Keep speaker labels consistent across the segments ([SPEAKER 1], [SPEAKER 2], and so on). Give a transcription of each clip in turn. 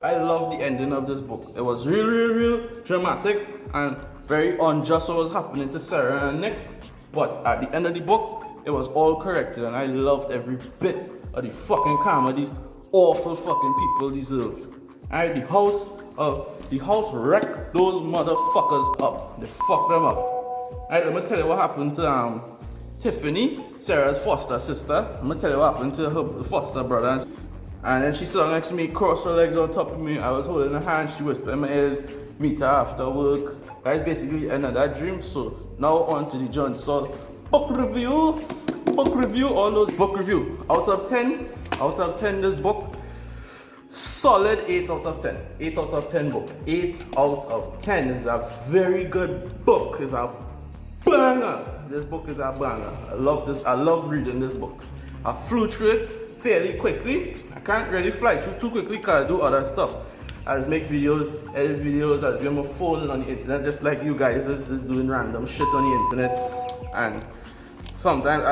[SPEAKER 1] I love the ending of this book. It was real dramatic and very unjust what was happening to Sarah and Nick. But at the end of the book, it was all corrected and I loved every bit of the fucking karma these awful fucking people deserved. Alright, the house wrecked those motherfuckers up. They fucked them up. Alright, let me tell you what happened to Tiffany, Sarah's foster sister. I'm gonna tell you what happened to her foster brother. And then she sat next to me, crossed her legs on top of me. I was holding her hand, she whispered in my ears, meet her after work. Guys, basically the end of that dream. So now on to the John Saul book review. All those book review. Out of 10 this book, solid 8 out of 10. 8 out of 10 book. 8 out of 10 is a very good book. It's a banger. This book is a banger. I love this. I love reading this book. I flew through it fairly quickly. I can't really fly through too quickly because I do other stuff. I just make videos, edit videos, I do my phone on the internet just like you guys is doing random shit on the internet. And sometimes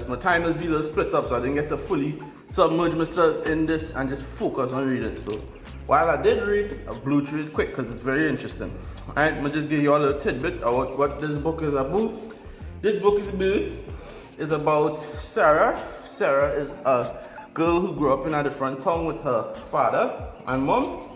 [SPEAKER 1] my time is be a little split up, so I didn't get to fully submerge myself in this and just focus on reading. So while I did read, I blew through it quick because it's very interesting. Alright, I'm gonna just give you all a little tidbit about what this book is about. This book is about Sarah. Sarah is a girl who grew up in a different town with her father and mom.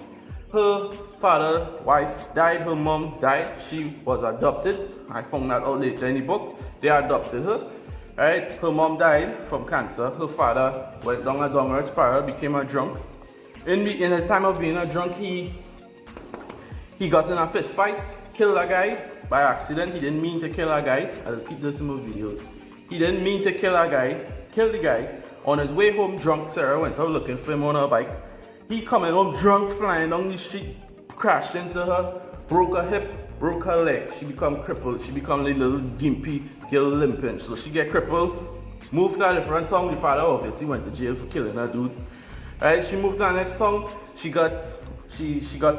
[SPEAKER 1] Her father, wife died, her mom died. She was adopted. I found that out later in the book. They adopted her. Right? Her mom died from cancer. Her father went down a downward spiral, became a drunk. In his time of being a drunk, he got in a fist fight, killed a guy by accident. He didn't mean to kill a guy. I'll just keep this in my videos. He didn't mean to kill a guy, killed the guy. On his way home drunk, Sarah went out looking for him on her bike. He coming home drunk, flying down the street, crashed into her, broke her hip, broke her leg. She become crippled. She become a little gimpy girl limping. So she get crippled, moved to a different town. The father obviously went to jail for killing her dude. Right? She moved to the next town. She got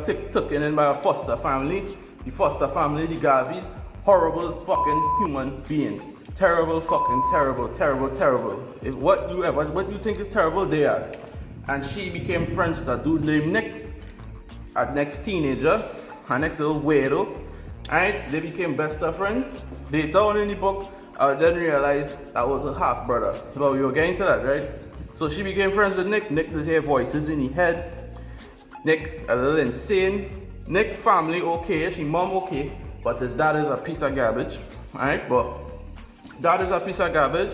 [SPEAKER 1] taken in by a foster family. The foster family, the Garveys, horrible fucking human beings. Terrible, fucking terrible. If what you think is terrible, they are. And she became friends with a dude named Nick, a next teenager, her next little weirdo. Alright, they became best of friends. Later on in the book, I then realized that was her half brother. So we were getting to that, right? So she became friends with Nick. Nick just hear voices in his head. Nick a little insane. Nick family okay, his mom okay, but his dad is a piece of garbage. Alright, but dad is a piece of garbage.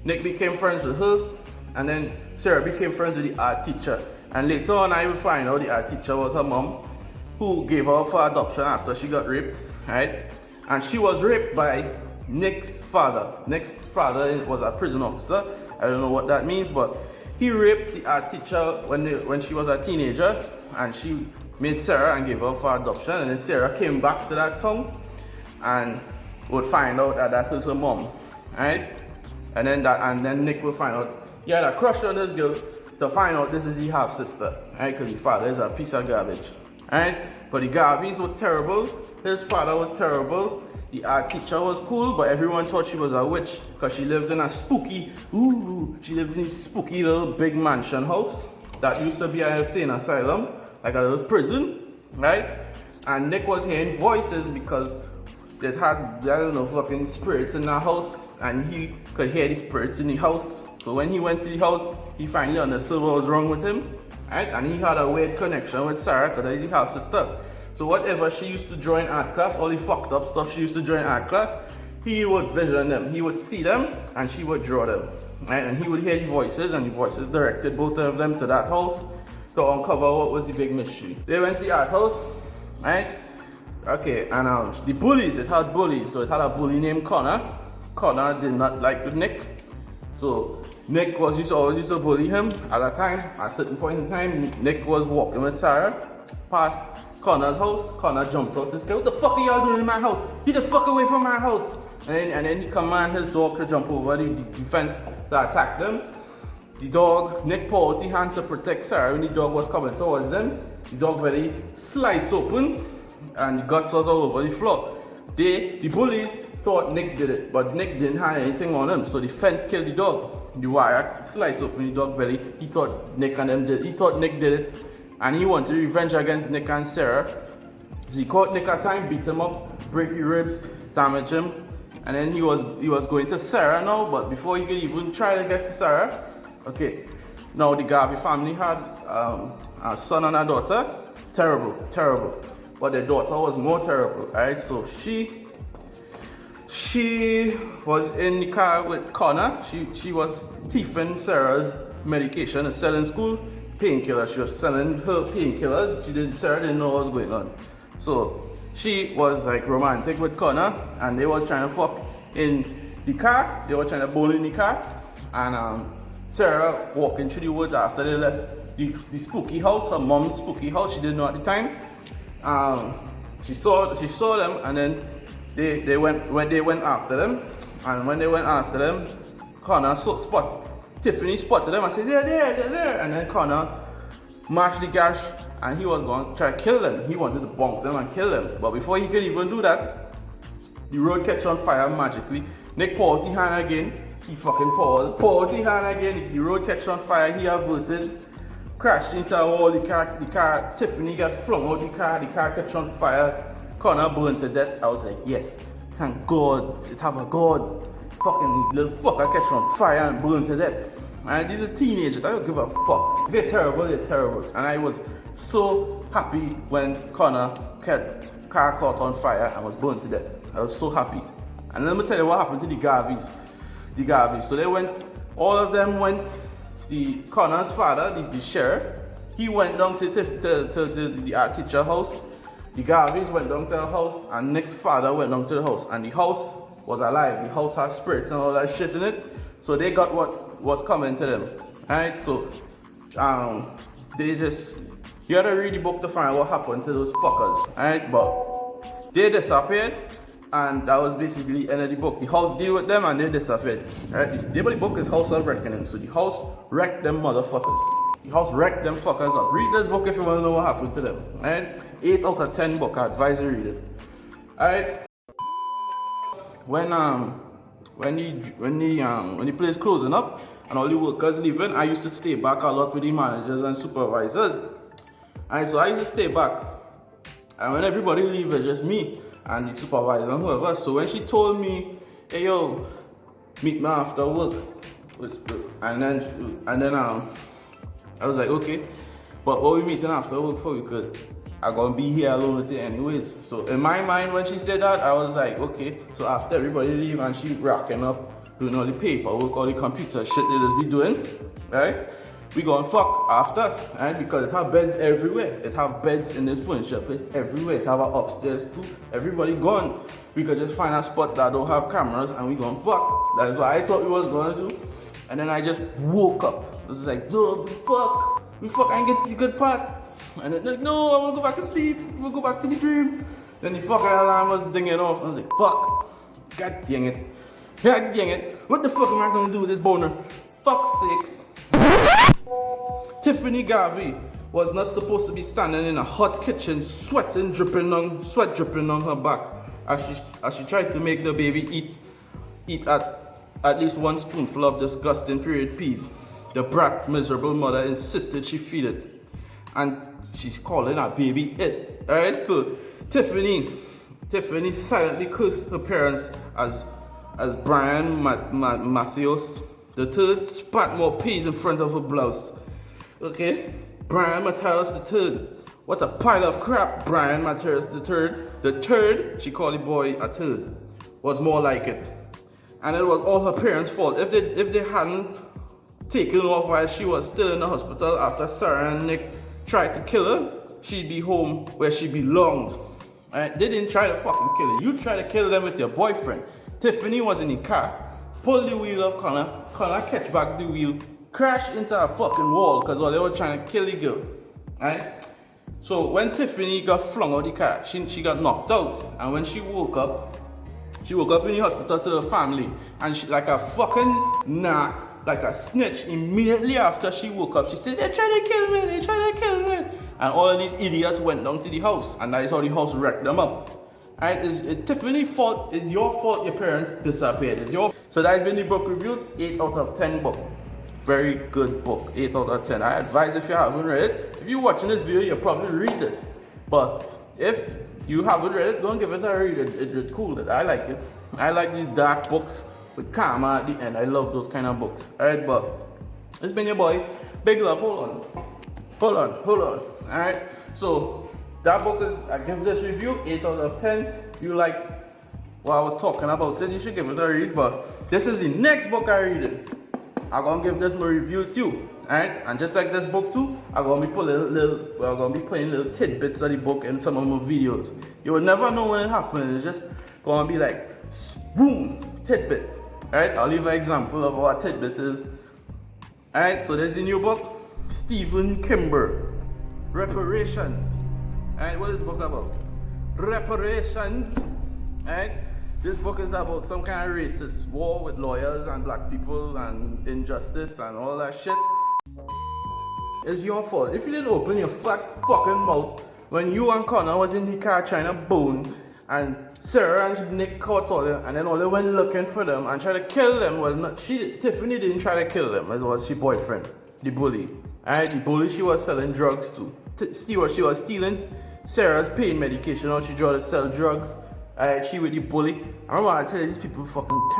[SPEAKER 1] Nick became friends with her, and then Sarah became friends with the art teacher. And later on, I would find out the art teacher was her mom, who gave her up for adoption after she got raped, right? And she was raped by Nick's father. Nick's father was a prison officer. I don't know what that means, but he raped the art teacher when she was a teenager, and she made Sarah and gave her up for adoption. And then Sarah came back to that town and would find out that that was her mom, right? And then Nick would find out he had a crush on this girl to find out this is his half sister, right? Because his father is a piece of garbage, right? But the Garveys were terrible. His father was terrible. The art teacher was cool, but everyone thought she was a witch because she lived in a spooky little big mansion house that used to be an insane asylum, like a little prison, right? And Nick was hearing voices because that had, I don't know, fucking spirits in the house, and he could hear the spirits in the house. So when he went to the house, he finally understood what was wrong with him, right? And he had a weird connection with Sarah because he's his half sister. So whatever she used to draw in art class, all the fucked up stuff she used to draw in art class, he would vision them. He would see them, and she would draw them, right? And he would hear the voices, and the voices directed both of them to that house to uncover what was the big mystery. They went to the art house, right? Okay, and the bullies, it had bullies. So it had a bully named Connor. Connor did not like Nick. So Nick always used to bully him. At a certain point in time, Nick was walking with Sarah past Connor's house. Connor jumped out this guy. What the fuck are y'all doing in my house? Get the fuck away from my house. And then he commanded his dog to jump over the fence to attack them. The dog, Nick put out his hand to protect Sarah when the dog was coming towards them. The dog very sliced open, and the guts was all over the floor. The bullies thought Nick did it, but Nick didn't have anything on him, so the fence killed the dog. The wire sliced open the dog belly. He thought Nick did it. and he wanted revenge against Nick and Sarah. He caught Nick at time, beat him up, break his ribs, damage him, and then he was going to Sarah now. But before he could even try to get to Sarah, okay, now the Garvey family had a son and a daughter. Terrible. But the daughter was more terrible. Alright, so she was in the car with Connor. She was thieving Sarah's medication and selling school painkillers. She was selling her painkillers. Sarah didn't know what was going on. So she was like romantic with Connor, and they were trying to fuck in the car. They were trying to bone in the car, and Sarah walking through the woods after they left the spooky house, her mom's spooky house. She didn't know at the time. She saw them, and then they went after them, and when they went after them, Tiffany spotted them and said, they're there, and then Connor marched the gash, and he was going to try to kill them. He wanted to bounce them and kill them, but before he could even do that, the road catch on fire magically. Nick paused the hand again. He fucking paused the hand again. The road catch on fire. He averted, crashed into a wall. The car, Tiffany got flung out the car catch on fire. Connor burned to death. I was like, yes, thank God, it have a God. Fucking little fucker catch on fire and burned to death. And these are teenagers, I don't give a fuck. If they're terrible, they're terrible. And I was so happy when Connor car caught on fire and was burned to death. I was so happy. And let me tell you what happened to the Garveys. So they went, all of them went, Connor's father, the sheriff, he went down to the art teacher house. The Garveys went down to the house, and Nick's father went down to the house. And the house was alive. The house has spirits and all that shit in it. So they got what was coming to them. Alright, so you had to read the book to find out what happened to those fuckers. Alright, but they disappeared, and that was basically the end of the book. The house deal with them and they disappeared. Alright, the name of the book is House of Reckoning. So the house wrecked them motherfuckers. The house wrecked them fuckers up. Read this book if you want to know what happened to them. Alright, 8 out of 10 book. I advise you read it. Alright. When the place closing up and all the workers leaving, I used to stay back a lot with the managers and supervisors. And so I used to stay back. And when everybody leave, it's just me and the supervisor and whoever. So when she told me, hey yo, meet me after work, and then I was like, okay, but what we meeting after work for? Because I'm gonna be here alone with you anyways. So in my mind, when she said that, I was like, okay. So after everybody leave and she racking up, doing all the paperwork, all the computer shit they just be doing, right? We gonna fuck after, right? Because it have beds everywhere. It have beds in this furniture place everywhere. It have a upstairs too. Everybody gone. We could just find a spot that don't have cameras and we gonna fuck. That's what I thought we was gonna do. And then I just woke up. It was like, dude, we fuck and get the good part. And then like, no, I wanna go back to sleep. I wanna go back to my dream. Then the fucking alarm was dinging off. I was like, fuck. God dang it. God dang it. What the fuck am I gonna do with this boner? Fuck sakes. Tiffany Garvey was not supposed to be standing in a hot kitchen, sweat dripping on her back as she tried to make the baby eat at least one spoonful of disgusting period peas. The brat, miserable mother insisted she feed it, and she's calling her baby it. All right, so Tiffany silently cursed her parents as Brian Matthews. The third spat more peas in front of her blouse. Okay? Brian Matthews the third. What a pile of crap, Brian Matthews the third. The third, she called the boy a third, was more like it. And it was all her parents' fault. If they hadn't taken off while she was still in the hospital after Sarah and Nick tried to kill her, she'd be home where she belonged. Right? They didn't try to fucking kill her. You tried to kill them with your boyfriend. Tiffany was in the car. Pulled the wheel of Connor catch back the wheel, crashed into a fucking wall because they were trying to kill the girl. Right? So when Tiffany got flung out of the car, she got knocked out. And when she woke up in the hospital to her family. And she, like a fucking narc, like a snitch, immediately after she woke up, she said, they're trying to kill me. And all of these idiots went down to the house. And that is how the house wrecked them up. Alright, it's Tiffany's fault. It's your fault your parents disappeared. So that has been the book review. 8 out of 10 book. very good book, 8 out of 10. I advise if you haven't read it, if you're watching this video, you'll probably read this. But if you haven't read it, don't give it a read. It's cool. I like it. I like these dark books with karma at the end. I love those kind of books. Alright, but it's been your boy, Big Love. Hold on. Alright, so that book is, I give this review 8 out of 10. If you liked what I was talking about it, you should give it a read. But this is the next book I read it. I'm gonna give this my review too. Alright, and just like this book too, I'm gonna be putting little tidbits of the book in some of my videos. You will never know when it happens. It's just gonna be like boom, tidbit. Alright, I'll leave an example of what a tidbit is. Alright, so there's a new book, Stephen Kimber, Reparations. Alright, what is this book about? Reparations. Alright, this book is about some kind of racist war with lawyers and black people and injustice and all that shit. It's your fault. If you didn't open your fat fucking mouth when you and Connor was in the car trying to bone and Sarah and Nick caught all them and then all they went looking for them and tried to kill them. Well, not Tiffany didn't try to kill them. It was her boyfriend, the bully. Alright, the bully she was selling drugs to. She was stealing Sarah's pain medication or she tried to sell drugs. She with the bully. I remember I tell you, these people fucking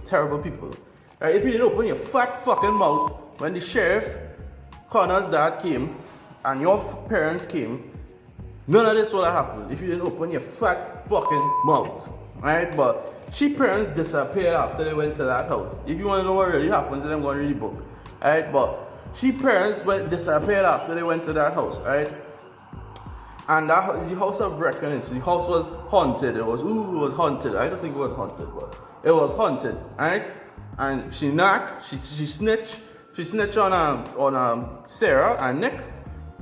[SPEAKER 1] terrible people. If you didn't open your fat fucking mouth when the sheriff, Connor's dad came, and your parents came, none of this would have happened if you didn't open your fat fucking mouth. Alright, but she parents disappeared after they went to that house. If you want to know what really happened, then I'm going to read the book. Alright, but she parents disappeared after they went to that house. Alright. And that the house of reckoning. So the house was haunted. It was haunted. I don't think it was haunted, but it was haunted, right? And she knocked. She snitched. She snitched on Sarah and Nick,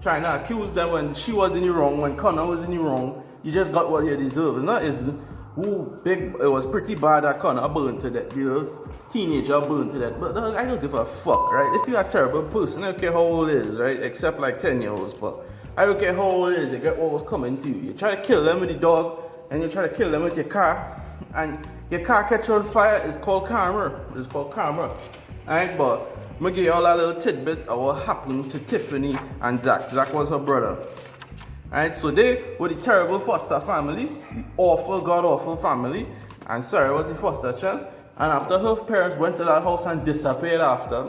[SPEAKER 1] trying to accuse them when she was in the wrong, when Connor was in the wrong. You just got what you deserve. And that is big. It was pretty bad that Connor burned to death. You know, teenager burned to death. But I don't give a fuck, right? If you're a terrible person, I don't care how old it is, right? Except like 10-year-olds, but I don't care how old it is, you get what was coming to you. You try to kill them with the dog, and you try to kill them with your car, and your car catch on fire. It's called karma. It's called karma. Alright, but I'm gonna give you all that little tidbit of what happened to Tiffany and Zach. Zach was her brother. Alright, so they were the terrible foster family, the awful, god-awful family, and Sarah was the foster child. And after her parents went to that house and disappeared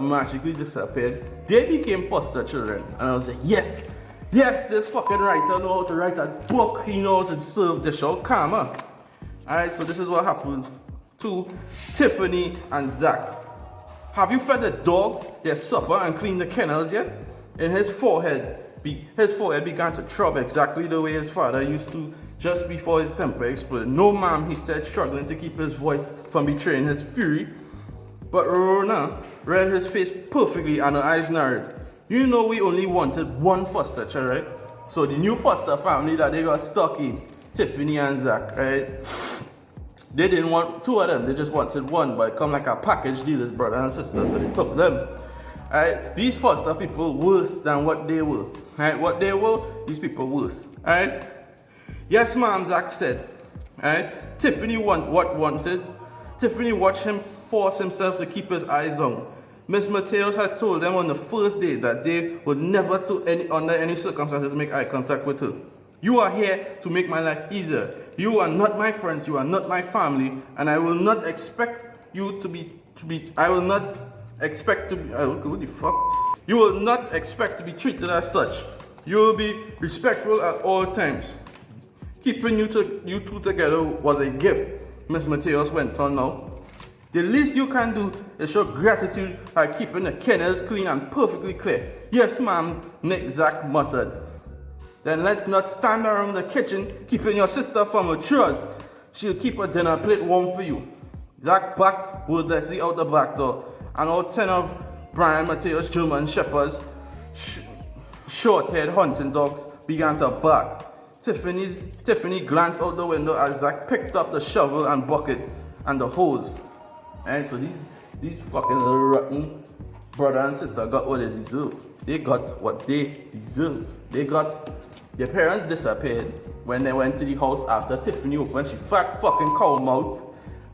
[SPEAKER 1] magically disappeared, they became foster children. And I was like, yes, this fucking writer knows how to write a book. He knows how to serve the show karma. Alright, so this is what happened to Tiffany and Zach. Have you fed the dogs their supper and cleaned the kennels yet? In his forehead began to throb exactly the way his father used to just before his temper exploded. No, ma'am, he said, struggling to keep his voice from betraying his fury. But Rona read his face perfectly and her eyes narrowed. You know we only wanted one foster child, right? So the new foster family that they got stuck in, Tiffany and Zach, right? They didn't want two of them, they just wanted one, but it come like a package deal as brother and sister, so they took them. Alright, these foster people worse than what they were. Alright, what they were, these people worse. Alright? Yes, ma'am, Zach said. Alright? Tiffany wanted. Tiffany watched him force himself to keep his eyes down. Miss Mateos had told them on the first day that they would never under any circumstances make eye contact with her. You are here to make my life easier. You are not my friends, you are not my family, and I will not expect you to be what the fuck? You will not expect to be treated as such. You will be respectful at all times. Keeping you two together was a gift, Miss Mateos went on now. The least you can do is show gratitude by keeping the kennels clean and perfectly clear. Yes, ma'am, Nick Zach muttered. Then let's not stand around the kitchen keeping your sister from her chores. She'll keep her dinner plate warm for you. Zach backed wordlessly out the back door, and all 10 of Brian Mateos' German shepherds, short-haired hunting dogs, began to bark. Tiffany glanced out the window as Zach picked up the shovel and bucket and the hose. And so these fucking little rotten brother and sister got what they deserve. They got what they deserve. Their parents disappeared when they went to the house after Tiffany opened. She fat fucking cow mouth.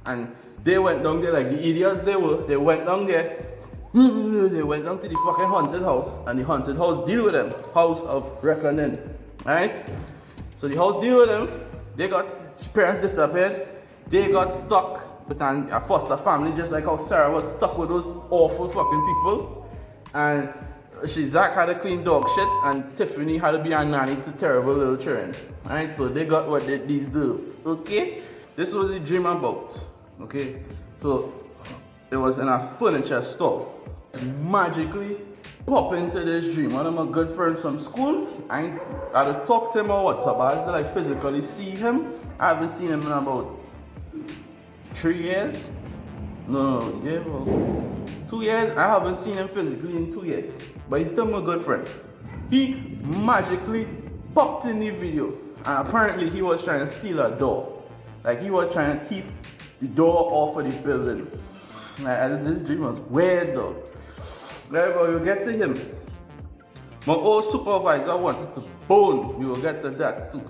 [SPEAKER 1] And they went down there like the idiots they were. They went down there They went down to the fucking haunted house, and the haunted house deal with them. House of Reckoning. Right? So the house deal with them. They got, parents disappeared. They got stuck with a foster family, just like how Sarah was stuck with those awful fucking people. And Zach had to clean dog shit, and Tiffany had to be a nanny to terrible little children. Right? So they got what they deserve. Okay? This was the dream about. Okay? So it was in a furniture store. Magically pop into this dream. One of my good friends from school, I just talked to him on WhatsApp. I just like physically see him. I haven't seen him in about 3 years. No, yeah, well, 2 years. I haven't seen him physically in 2 years. But he's still my good friend. He magically popped in the video. And apparently he was trying to steal a door. Like he was trying to thief the door off of the building. Like, this dream was weird though. Like, well, you get to him. My old supervisor wanted to bone. We will get to that too.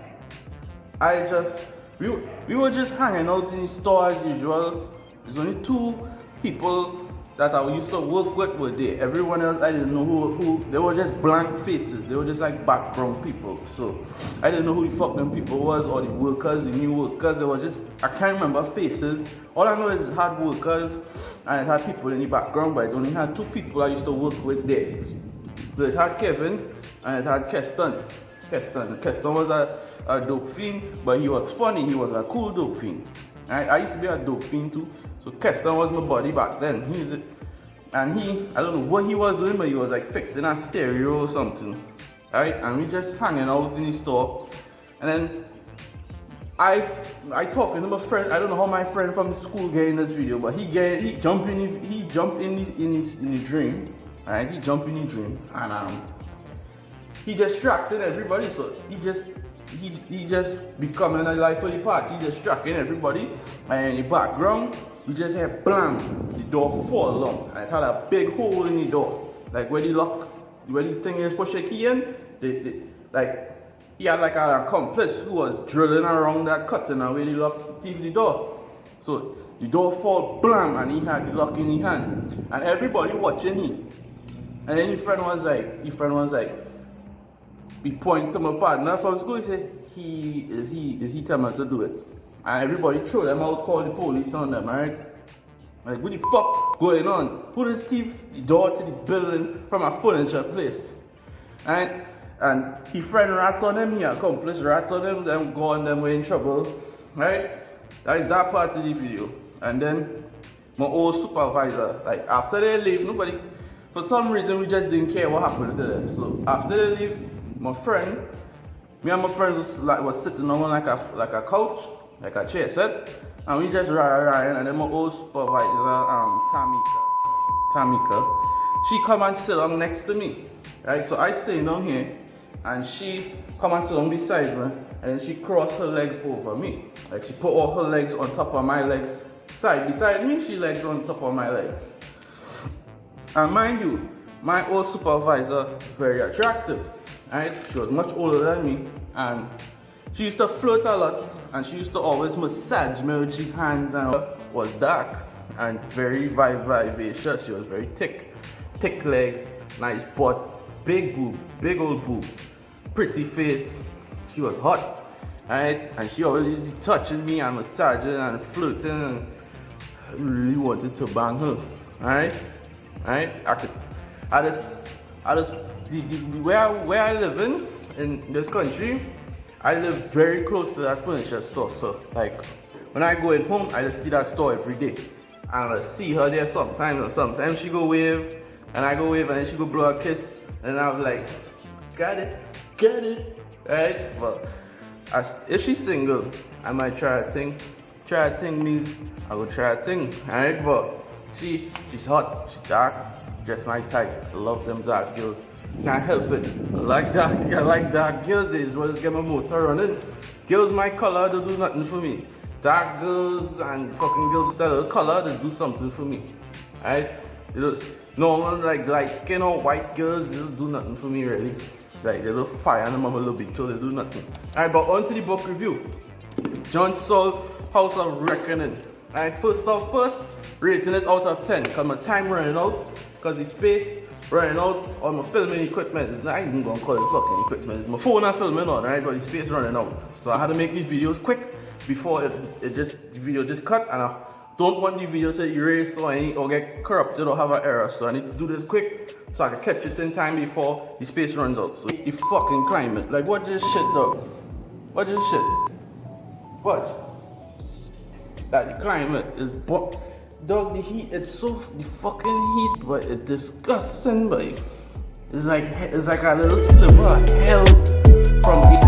[SPEAKER 1] We were just hanging out in the store as usual. There's only 2 people that I used to work with were there. Everyone else, I didn't know who. They were just blank faces. They were just like background people. So I didn't know who the fuck them people was, or the workers, the new workers. They were just, I can't remember faces. All I know is it had workers and it had people in the background, but it only had 2 people I used to work with there. So it had Kevin and it had Keston. Keston was a dope fiend, but he was funny. He was a cool dope fiend. I used to be a dope fiend too. So Keston was my buddy back then. I don't know what he was doing, but he was like fixing a stereo or something. Right? And we just hanging out in the store. And then I talking to my friend. I don't know how my friend from school get in this video, but he jumped in the dream. Right? He jumped in the dream, and he distracted everybody. So he just becoming a life of the party, distracting everybody. And in the background, we just hear blam, the door fall down. And it had a big hole in the door, like where the thing is push a key in. He had like an accomplice who was drilling around that curtain and where he locked the door. So the door fall blam, and he had the lock in his hand, and everybody watching him. And then his friend was like, he pointed to my partner from school. He said, is he telling me to do it? And everybody threw them out, called the police on them, right? Like, what the fuck going on? Who does thief the door to the building from a furniture place? Right? And his friend rat on him, he accomplice rat on him, them go on them way in trouble. Right? That is that part of the video. And then my old supervisor, like after they leave, for some reason we just didn't care what happened to them. So after they leave, me and my friend was sitting on like a couch, like a chair set, and we just ran, and then my old supervisor, Tamika, she come and sit down next to me, right? So I stay down here, and she come and sit down beside me, and then she crossed her legs over me, like she put all her legs on top of my legs, side beside me, she legs on top of my legs. And mind you, my old supervisor very attractive. Right? She was much older than me, and she used to flirt a lot, and she used to always massage me with her hands, and was dark and very vivacious. She was very thick legs, nice butt, big boobs, big old boobs, pretty face. She was hot, right? And she always be touching me and massaging and flirting, and I really wanted to bang her, right? Where I live in this country, I live very close to that furniture store. So like when I go in home, I just see that store every day. And I see her there sometimes, and sometimes she go wave, and I go wave, and then she go blow a kiss, and I'm like, got it, right? But if she's single, I might try a thing. Try a thing means I will try a thing, right? But she's hot, she's dark, just my type. I love them dark girls. Can't help it. I like dark girls. They just get my motor running. Girls my color, they do nothing for me. Dark girls and fucking girls with that other color, they do something for me. Right? Normal like light skin or white girls, they don't do nothing for me really. Like they look fire and I'm a little bit so they do nothing. Alright, but on to the book review. John Saul, House of Reckoning. Alright, first, rating it out of 10. Cause my time running out. because the space running out on my filming equipment. It's not even gonna call it fucking equipment. It's my phone I'm filming on, right? But the space running out. So I had to make these videos quick before the video just cut, and I don't want the video to erase or get corrupted or have an error. So I need to do this quick so I can catch it in time before the space runs out. So the fucking climate. Like, what this shit, dog? What this shit? What? That the climate is dog, the heat, it's so, the fucking heat, but it's disgusting, but it's like a little sliver of hell from